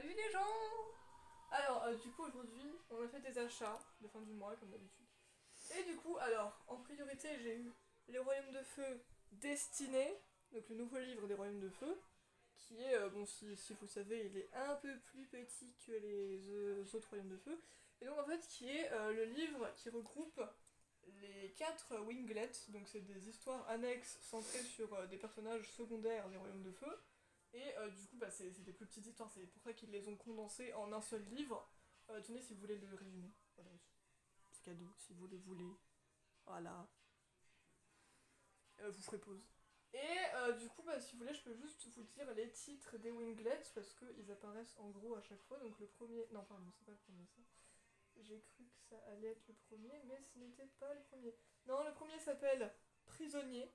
Salut les gens. Alors, du coup, aujourd'hui, on a fait des achats de fin du mois, comme d'habitude. Et du coup, alors, en priorité, j'ai eu Les Royaumes de Feu Destinés, donc le nouveau livre des Royaumes de Feu, qui est, bon, si vous savez, il est un peu plus petit que les autres Royaumes de Feu. Et donc, en fait, qui est le livre qui regroupe les 4 winglets, donc c'est des histoires annexes centrées sur des personnages secondaires des Royaumes de Feu. Et du coup, bah, c'est des plus petites histoires, c'est pour ça qu'ils les ont condensées en un seul livre. Tenez, si vous voulez le résumer. Voilà, c'est cadeau, si vous le voulez. Voilà. Vous ferez pause. Et du coup, bah, si vous voulez, je peux juste vous dire les titres des winglets, parce qu'ils apparaissent en gros à chaque fois. Donc le premier... Non, pardon, c'est pas le premier, ça. J'ai cru que ça allait être le premier, mais ce n'était pas le premier. Non, le premier s'appelle Prisonnier.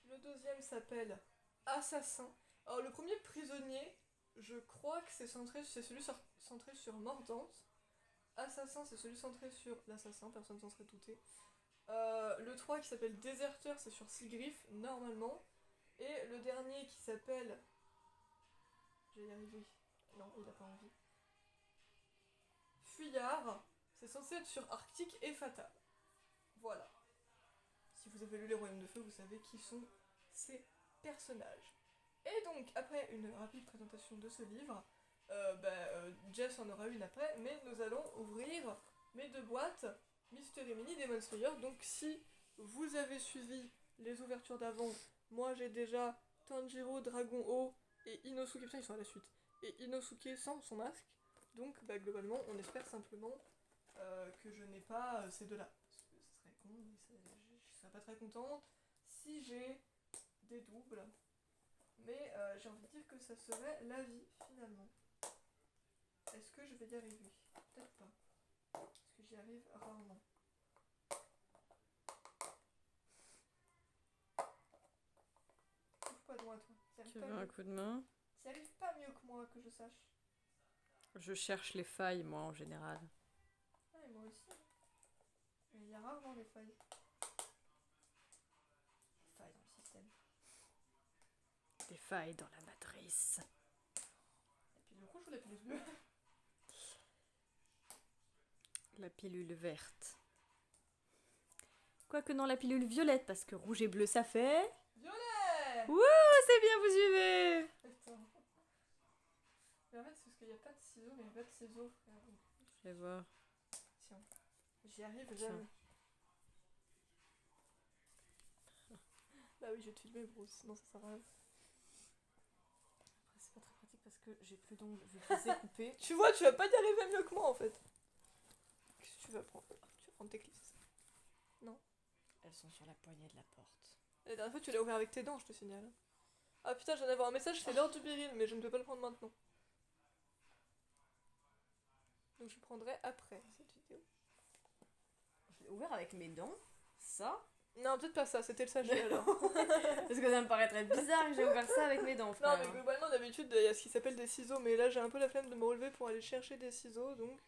Le deuxième s'appelle Assassin. Alors le premier Prisonnier, je crois que c'est celui centré sur Mordante. Assassin, c'est celui centré sur l'assassin, personne s'en serait douté. Le 3 qui s'appelle Déserteur, c'est sur Sigrif, normalement. Et le dernier qui s'appelle... Je vais y arriver. Non, il a pas envie. Fuyard, c'est censé être sur Arctique et Fatal. Voilà. Si vous avez lu Les Royaumes de Feu, vous savez qui sont ces personnages. Et donc, après une rapide présentation de ce livre, Jess en aura une après, mais nous allons ouvrir mes deux boîtes Mystery Mini Demon Slayer. Donc si vous avez suivi les ouvertures d'avant, moi j'ai déjà Tanjiro, Dragon O et Inosuke, putain ils sont à la suite, et Inosuke sans son masque. Donc bah, globalement on espère simplement que je n'ai pas ces deux-là. Parce que ce serait con, je serais pas très contente si j'ai des doubles. Mais j'ai envie de dire que ça serait la vie finalement. Est-ce que je vais y arriver? Peut-être pas. Parce que j'y arrive rarement. Ouvre pas de moi toi. Tu veux un coup de main? T'y arrives pas mieux que moi que je sache. Je cherche les failles, moi, en général. Ah et moi aussi. Mais il y a rarement des failles. Des failles dans le système. Des failles dans la matrice. La pilule rouge ou la pilule bleue? La pilule verte. Quoique non, la pilule violette, parce que rouge et bleu, ça fait... Violet! Wouh, c'est bien, vous suivez! Attends. Mais en fait, c'est parce qu'il n'y a pas de ciseaux, mais il n'y a pas de ciseaux, frère. Je vais voir. Tiens. J'y arrive Tiens. jamais. Bah oui, je vais te filmer, Bruce, sinon ça sert à rien. Après, c'est pas très pratique parce que j'ai plus d'ongles vu que je les ai coupés. Tu vois, tu vas pas y arriver mieux que moi en fait. Qu'est-ce que tu vas prendre? Tu vas prendre tes clés, c'est ça? Non. Elles sont sur la poignée de la porte. La dernière fois, tu l'as ouvert avec tes dents, je te signale. Ah putain, je viens d'avoir un message, c'est l'heure du biril, mais je ne peux pas le prendre maintenant. Donc je le prendrai après cette vidéo. Je l'ai ouvert avec mes dents, ça. Non, peut-être pas ça, c'était le sachet alors. Parce que ça me paraîtrait bizarre que j'ai ouvert ça avec mes dents, Non, frère. mais globalement, d'habitude, il y a ce qui s'appelle des ciseaux, mais là j'ai un peu la flemme de me relever pour aller chercher des ciseaux, donc.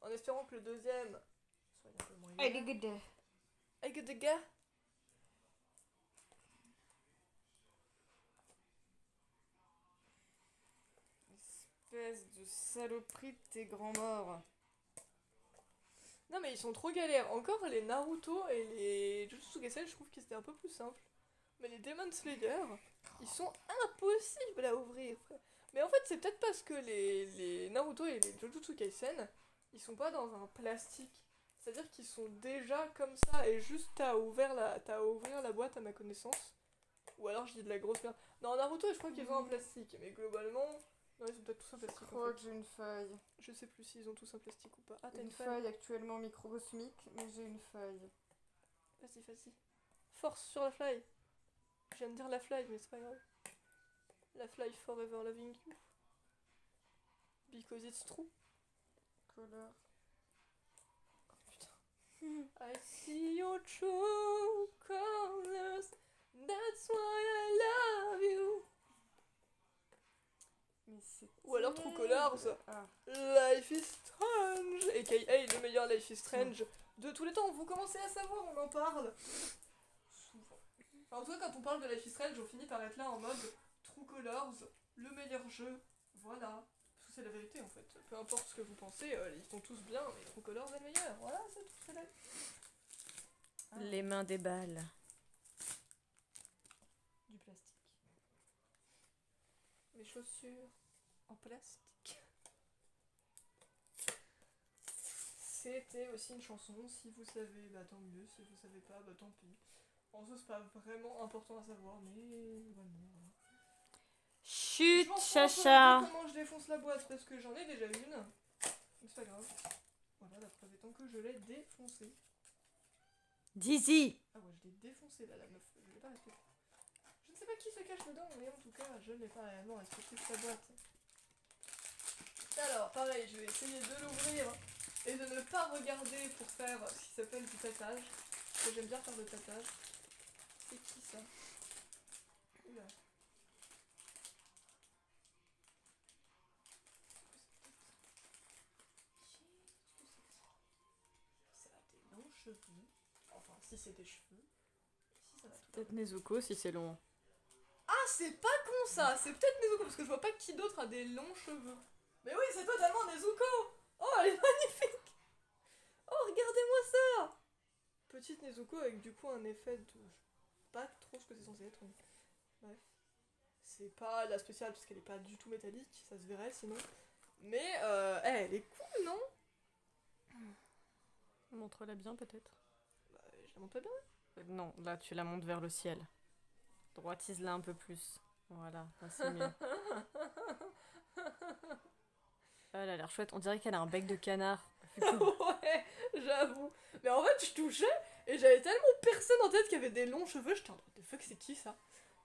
En espérant que le deuxième soit un peu moins Allez, galère. good. Hey, good gars. Espèce de saloperie de tes grands morts. Non, mais ils sont trop galères. Encore les Naruto et les Jujutsu Kaisen, je trouve qu'ils étaient un peu plus simples. Mais les Demon Slayer, ils sont impossibles à ouvrir, frère. Mais en fait, c'est peut-être parce que les Naruto et les Jujutsu Kaisen, ils sont pas dans un plastique. C'est-à-dire qu'ils sont déjà comme ça et juste t'as à ouvrir la boîte à ma connaissance. Ou alors je dis de la grosse merde. Non, Naruto, je crois qu'ils ont un plastique. Mais globalement, non, ils ont peut-être tous un Je plastique. crois En que fait. j'ai une feuille. Je sais plus s'ils ont tous un plastique ou pas. Ah, t'as Une une feuille actuellement microcosmique, mais j'ai une feuille. Vas-y, vas-y. Force sur la fly. Je viens de dire la fly, mais c'est pas grave. La fly forever loving you. Because it's true. Couleur. Oh putain. I see your true colors. That's why I love you. Mais c'est. Ou alors True Colors. Ah. Life is Strange. A.K.A. le meilleur Life is Strange de tous les temps. Vous commencez à savoir, on en parle. Souvent. Enfin, en tout cas, quand on parle de Life is Strange, on finit par être là en mode True Colors, le meilleur jeu, voilà. Parce que c'est la vérité en fait. Peu importe ce que vous pensez, ils sont tous bien, mais True Colors est le meilleur. Voilà, c'est tout, c'est la vie. Ah, Les mains des balles. du plastique. Les chaussures en plastique. C'était aussi une chanson, si vous savez, bah tant mieux, si vous savez pas, bah tant pis. En soi, c'est pas vraiment important à savoir, mais voilà. Chut, Je m'en fous un peu chacha. de comment je défonce la boîte parce que j'en ai déjà une. Mais c'est pas grave. Voilà, la preuve étant que je l'ai défoncée. Dizzy. Ah ouais, je l'ai défoncée là, la meuf. Je l'ai pas respectée. Je ne sais pas qui se cache dedans, mais en tout cas, je n'ai pas réellement respecté sa boîte. Alors, pareil, je vais essayer de l'ouvrir et de ne pas regarder pour faire ce qui s'appelle du tâtage. Parce que j'aime bien faire le tâtage. C'est qui ça? Oula. Ça a des longs cheveux. Enfin, si c'est des cheveux. Si ça va tout. Peut-être Nezuko si c'est long. Ah, c'est pas con ça! C'est peut-être Nezuko parce que je vois pas qui d'autre a des longs cheveux. Mais oui, c'est totalement Nezuko! Oh, elle est magnifique! Oh, regardez-moi ça! Petite Nezuko avec du coup un effet de. Je sais pas trop ce que c'est censé être. Mais... Bref. C'est pas la spéciale parce qu'elle est pas du tout métallique, ça se verrait sinon. Mais elle est cool, non? Montre-la bien peut-être. Bah, je la montre pas bien. Non, là tu la montes vers le ciel. Droitise-la un peu plus. Voilà, là, c'est mieux. Elle a l'air chouette. On dirait qu'elle a un bec de canard. Ouais, j'avoue. Mais en fait, je touchais et j'avais tellement personne en tête qui avait des longs cheveux, j'étais en mode, the fuck, c'est qui ça?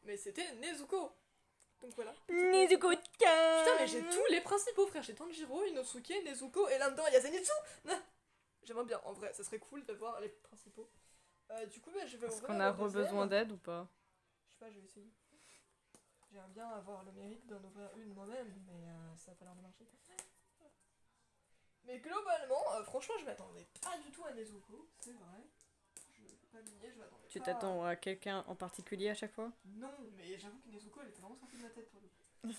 Mais c'était Nezuko. Donc voilà. Nezuko. Putain, mais j'ai tous les principaux, frère. J'ai Tanjiro, Inosuke, Nezuko, et là-dedans, il y a Zenitsu. J'aimerais bien, en vrai, ça serait cool d'avoir les principaux. Du coup, bah, je vais Est-ce ouvrir qu'on a le deuxième. besoin d'aide ou pas? Je sais pas, je vais essayer. J'aimerais bien avoir le mérite d'en ouvrir une moi-même, mais ça a pas l'air de marcher. Mais globalement, franchement, je m'attendais pas du tout à Nezuko, c'est vrai. Je vais pas le nier, je m'attendais Tu pas. t'attends à quelqu'un en particulier à chaque fois? Non, mais j'avoue que Nezuko, elle était vraiment sortie de ma tête pour le coup.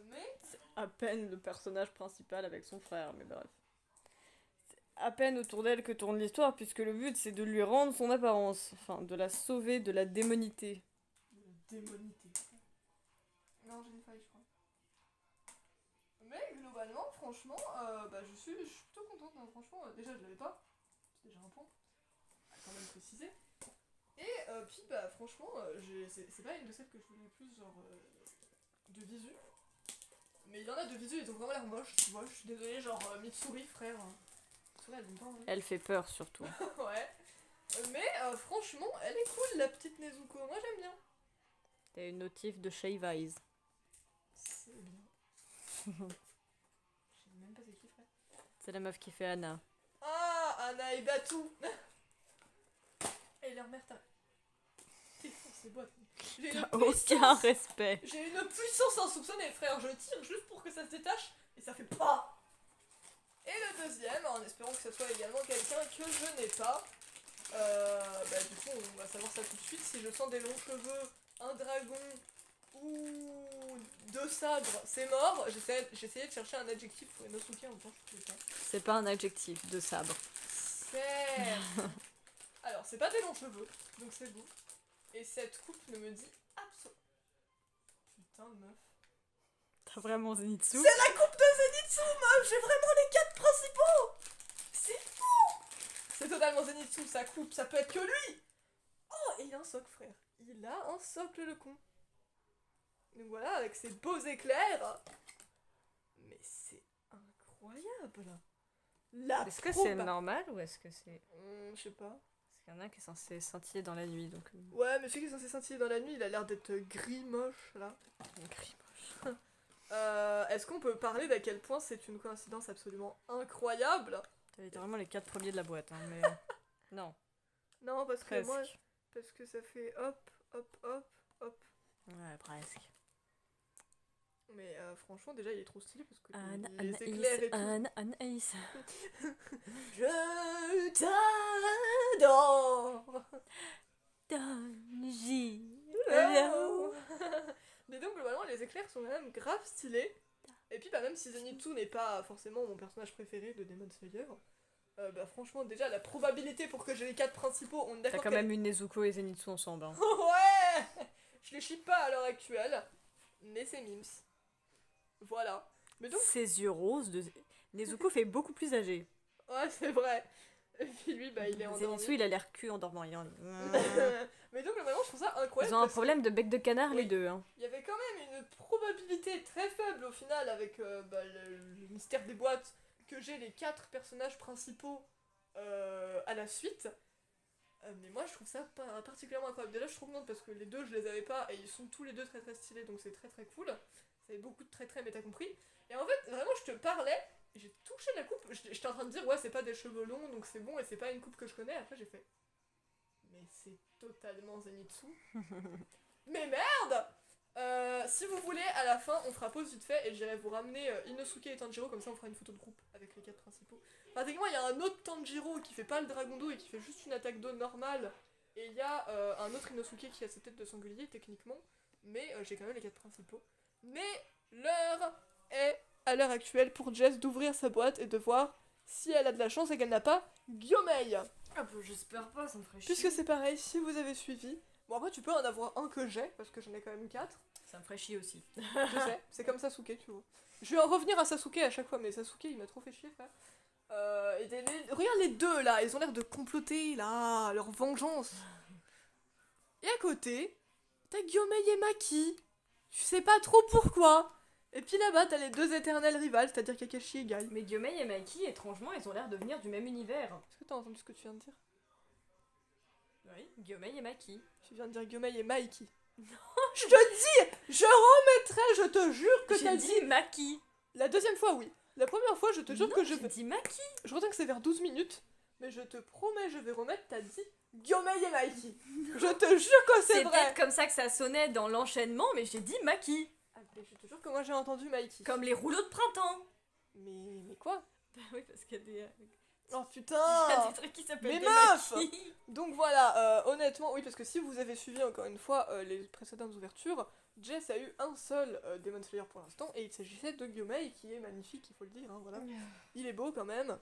Mais À peine le personnage principal avec son frère, mais bref. C'est à peine autour d'elle que tourne l'histoire, puisque le but c'est de lui rendre son apparence. Enfin, de la sauver de la démonité. de la démonité. Non, j'ai une faille, je crois. Mais globalement, franchement, bah, je suis plutôt contente. Hein. Franchement, déjà, je l'avais pas. C'est déjà un point. À quand même préciser. Et puis, bah, franchement, c'est pas une de celles que je voulais le plus, genre, de visu. Mais il y en a de visu, ils ont vraiment l'air moches, tu vois. Je suis désolée, genre, Mitsuri, frère. Mitsuri, elle aime pas, hein. Elle fait peur surtout. Ouais. Mais franchement, elle est cool, la petite Nezuko. Moi, j'aime bien. T'as une notif de Shave Eyes. C'est bien. Je sais même pas c'est qui, frère. C'est la meuf qui fait Anna. Ah, Anna et Batu. Et leur mère, c'est boîte. J'ai une Aucun puissance. respect. J'ai une puissance insoupçonnée, frère. Je tire juste pour que ça se détache et ça fait pas. Et le deuxième, en espérant que ce soit également quelqu'un que je n'ai pas. Bah du coup, on va savoir ça tout de suite. Si je sens des longs cheveux, un dragon ou deux sabres, c'est mort. J'essayais de chercher un adjectif pour Inosuke en même temps, je trouvais pas. C'est pas un adjectif de sabre. Certes. Alors, c'est pas des longs cheveux, donc c'est beau. Et cette coupe ne me dit absolument. Putain de meuf. T'as vraiment Zenitsu? C'est la coupe de Zenitsu, meuf. J'ai vraiment les 4 principaux. C'est fou. C'est totalement Zenitsu, sa coupe, ça peut être que lui. Oh, et il a un socle, frère. Il a un socle, le con. Donc voilà, avec ses beaux éclairs. Mais c'est incroyable. Est-ce que c'est normal ou est-ce que c'est... Je sais pas. Parce qu'il y en a un qui est censé scintiller dans la nuit, donc... Ouais, mais celui qui est censé scintiller dans la nuit, il a l'air d'être gris moche, là. Gris. Est-ce qu'on peut parler d'à quel point c'est une coïncidence absolument incroyable? T'as littéralement les 4 premiers de la boîte, hein, mais... Non, Non, parce que presque. moi... Parce que ça fait hop, hop, hop, hop. Ouais, presque. Mais franchement, déjà, il est trop stylé parce que Anna, les Anaïs, éclairs et tout. Anaïs. Je t'adore. Donji. Non. Mais donc globalement les éclairs sont quand même grave stylés. Et puis bah même si Zenitsu n'est pas forcément mon personnage préféré de Demon Slayer, bah franchement déjà la probabilité pour que j'ai les 4 principaux, on est T'as d'accord quand même eu Nezuko et Zenitsu ensemble. Hein. Ouais. Je les ship pas à l'heure actuelle, mais c'est Mims. Voilà. Mais donc Ses yeux roses de... Nezuko fait beaucoup plus âgé. ouais c'est vrai. Et puis lui bah il est endormi. Zenitsu il a l'air cul en dormant. Il est en- Mais donc globalement je trouve ça incroyable. Ils ont un parce que problème de bec de canard les Oui. deux. Hein. il y avait quand même une probabilité très faible au final avec bah, le mystère des boîtes que j'ai les 4 personnages principaux à la suite. Mais moi je trouve ça particulièrement incroyable. Déjà je suis trop contente parce que les deux je les avais pas et ils sont tous les deux très très stylés donc c'est très très cool. Ça avait beaucoup de très très mais t'as compris. Et en fait vraiment je te parlais, et j'ai touché la coupe, j'étais en train de dire ouais c'est pas des cheveux longs donc c'est bon et c'est pas une coupe que je connais. Après j'ai fait mais c'est totalement Zenitsu. Mais merde. Si vous voulez, à la fin, on fera pause vite fait et j'irai vous ramener Inosuke et Tanjiro, comme ça on fera une photo de groupe avec les 4 principaux. Enfin, techniquement, il y a un autre Tanjiro qui fait pas le dragon d'eau et qui fait juste une attaque d'eau normale. Et il y a un autre Inosuke qui a sa tête de sanglier, techniquement. Mais j'ai quand même les 4 principaux. Mais l'heure est, à l'heure actuelle, pour Jess d'ouvrir sa boîte et de voir si elle a de la chance et qu'elle n'a pas Gyomei. Ah bah j'espère pas, ça me ferait Puisque c'est pareil, si vous avez suivi. Bon, après, tu peux en avoir un que j'ai, parce que j'en ai quand même 4. Ça me ferait chier aussi. Je sais, c'est comme Sasuke, tu vois. Je vais en revenir à Sasuke à chaque fois, mais Sasuke, il m'a trop fait chier, frère. Regarde les deux, là, ils ont l'air de comploter, là, leur vengeance. Et à côté, t'as Gyomei et Maki. Tu sais pas trop pourquoi. Et puis là-bas, t'as les deux éternels rivales, c'est-à-dire Kakashi et Gai. Mais Gyomei et Maki, étrangement, ils ont l'air de venir du même univers. Est-ce que t'as entendu ce que tu viens de dire? Oui, Gyomei et Maki. Tu viens de dire Gyomei et Maiki. Je te dis, je remettrai, je te jure que t'as J'ai dit... dit Maki. La deuxième fois, oui. La première fois, je te jure que je j'ai vais... dit Maki. Je retiens que c'est vers 12 minutes, mais je te promets, je vais remettre, t'as dit Gyomei et Maiki. Je te jure que c'est C'est vrai. peut-être comme ça que ça sonnait dans l'enchaînement, mais j'ai dit Maki. Ah, mais je te jure que moi j'ai entendu Maiki. Comme les rouleaux de printemps. Mais quoi? Bah oui, parce qu'il y a des... Oh Il y putain. a des trucs qui s'appellent Mais des meuf Maki. Donc voilà, honnêtement, oui, parce que si vous avez suivi encore une fois les précédentes ouvertures, Jess a eu un seul Demon Slayer pour l'instant, et il s'agissait de Gyomei, qui est magnifique, il faut le dire, hein, voilà. Il est beau quand même.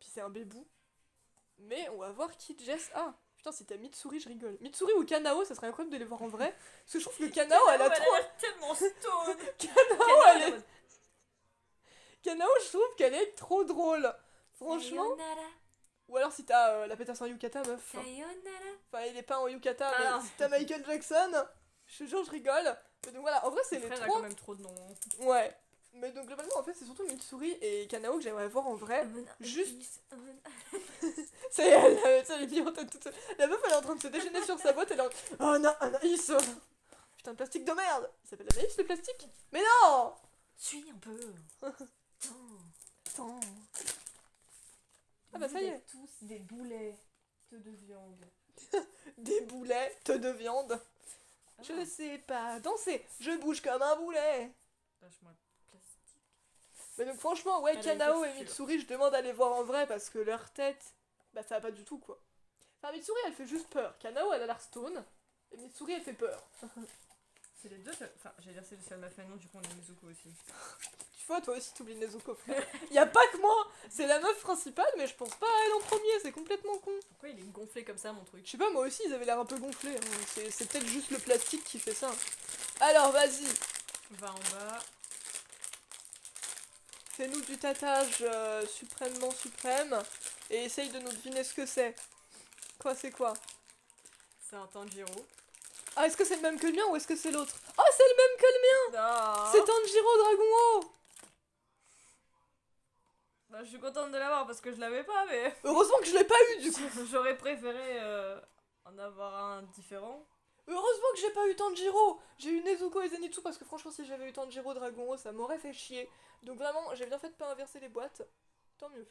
Puis c'est un bébou. Mais on va voir qui Jess a. Putain, si t'as Mitsuri, je rigole. Mitsuri ou Kanao, ça serait incroyable de les voir en vrai. Parce que je trouve que Kanao, elle a trop... l'air tellement stone. Kanao, elle est... Kanao, je trouve qu'elle est trop drôle. Franchement. Ou alors si t'as la pétasse en yukata, meuf. Enfin, il est pas en yukata, mais Ah. si t'as Michael Jackson, je te jure, je rigole. Mais donc voilà, en vrai, c'est les Frère a trois. quand même trop de noms. Ouais. Mais donc globalement, en fait, c'est surtout Mitsuri et Kanao que j'aimerais voir en vrai. Juste. C'est elle, ça les filles en tête toute seule. La meuf, elle est en train de se déchaîner sur sa boîte, elle est en... Oh non, Anaïs. Putain, de plastique de merde. Il s'appelle Anaïs, le plastique. Mais non. Suis un peu. Attends. Ah bah ça y est. Tous des boulets de viande. Des boulets de viande. Je ne sais pas danser, je bouge comme un boulet. Lâche-moi le plastique. Mais donc franchement, ouais, Elle a Kanao une et texture. Mitsuri, je demande à les voir en vrai parce que leur tête, bah ça va pas du tout quoi. Enfin, Mitsuri, elle fait juste peur. Kanao, elle a l'air stone. Et Mitsuri, elle fait peur. C'est les deux seuls... Enfin, j'allais dire c'est le seul m'a fait non, du coup on a Mizuko aussi. Tu vois, toi aussi, t'oublies Nezuko, frère. Y a pas que moi. C'est la meuf principale, mais je pense pas à elle en premier. C'est complètement con. Pourquoi il est gonflé comme ça mon truc? Je sais pas, moi aussi, ils avaient l'air un peu gonflés. Hein. C'est peut-être juste le plastique qui fait ça. Alors, vas-y. Va en bas. Fais-nous du tatage suprêmement suprême. Et essaye de nous deviner ce que c'est. Quoi, c'est quoi? C'est un Tanjiro. Ah, est-ce que c'est le même que le mien ou est-ce que c'est l'autre? Oh, c'est le même que le mien! Non. C'est Tanjiro Dragon Haut! Bah, je suis contente de l'avoir parce que je l'avais pas, mais Heureusement que je l'ai pas eu du coup! j'aurais préféré en avoir un différent. Heureusement que j'ai pas eu Tanjiro! J'ai eu Nezuko et Zenitsu parce que franchement, si j'avais eu Tanjiro Dragon Haut, ça m'aurait fait chier. Donc vraiment, j'ai bien fait de pas inverser les boîtes. Tant mieux.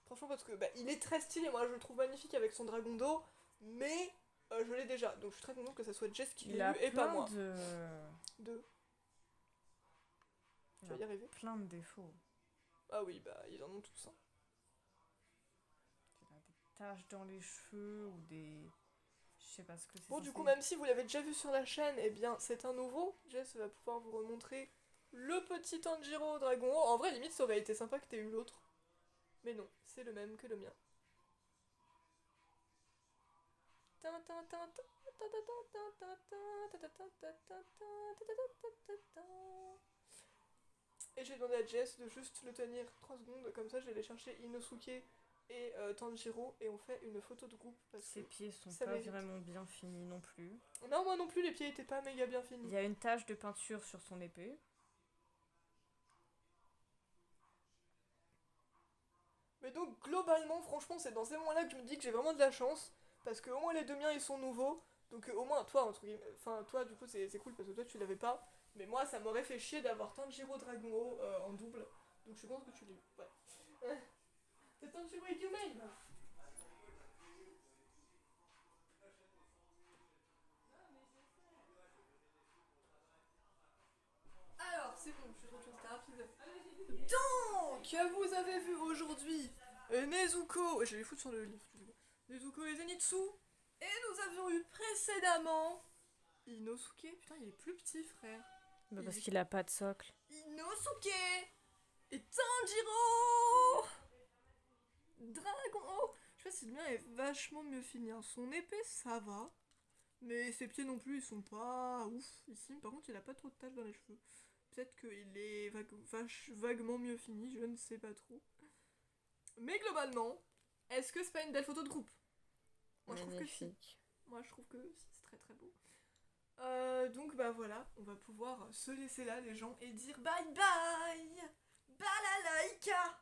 Franchement, parce que bah, il est très stylé, moi je le trouve magnifique avec son dragon d'eau, mais je l'ai déjà. Donc je suis très contente que ça soit Jess qui l'ait eu et pas moi. Deux. Tu vas y arriver? Plein de défauts. Ah oui, bah ils en ont tous. Hein. Il a des taches dans les cheveux ou des... Je Je sais pas ce que c'est. Bon, du censé coup, dire. même si vous l'avez déjà vu sur la chaîne, eh bien, c'est un nouveau. Jess va pouvoir vous remontrer le petit Tanjiro Dragon. En vrai, limite, ça aurait été sympa que t'aies eu l'autre. Mais non, c'est le même que le mien. Et j'ai demandé à Jess de juste le tenir 3 secondes, comme ça je vais aller chercher Inosuke et Tanjiro et on fait une photo de groupe. Parce Ses que pieds sont ça pas mérite. vraiment bien finis non plus. Non, moi non plus, les pieds étaient pas méga bien Il finis. y a une tache de peinture sur son épée. Mais donc, globalement, franchement, c'est dans ces moments-là que je me dis que j'ai vraiment de la chance. Parce que au moins les deux miens ils sont nouveaux. Donc, au moins, toi, entre guillemets. Enfin, toi, du coup, c'est cool parce que toi, tu l'avais pas. Mais moi, ça m'aurait fait chier d'avoir Tanjiro Dragon en double. Donc, je suis contente que tu l'aies eu. Ouais. C'est Tanjiro et Yumei là. Alors, c'est bon, je suis de c'était rapide. Donc, vous avez vu aujourd'hui Nezuko. Je vais les foutre sur le livre. Nezuko et Zenitsu. Et nous avions eu précédemment Inosuke. Putain, il est plus petit, frère. Bah parce qu'il a pas de socle. Inosuke et Tanjiro Dragon. Oh, je sais pas si le mien est vachement mieux fini. Hein. Son épée, ça va. Mais ses pieds non plus, ils sont pas ouf ici. Par contre, il a pas trop de taches dans les cheveux. Peut-être qu'il est vaguement mieux fini, je ne sais pas trop. Mais globalement, est-ce que c'est pas une belle photo de groupe? Moi, je trouve que si. Magnifique. Moi, je trouve que si, c'est très très beau. Donc, bah voilà, on va pouvoir se laisser là, les gens, et dire bye bye! Balalaika!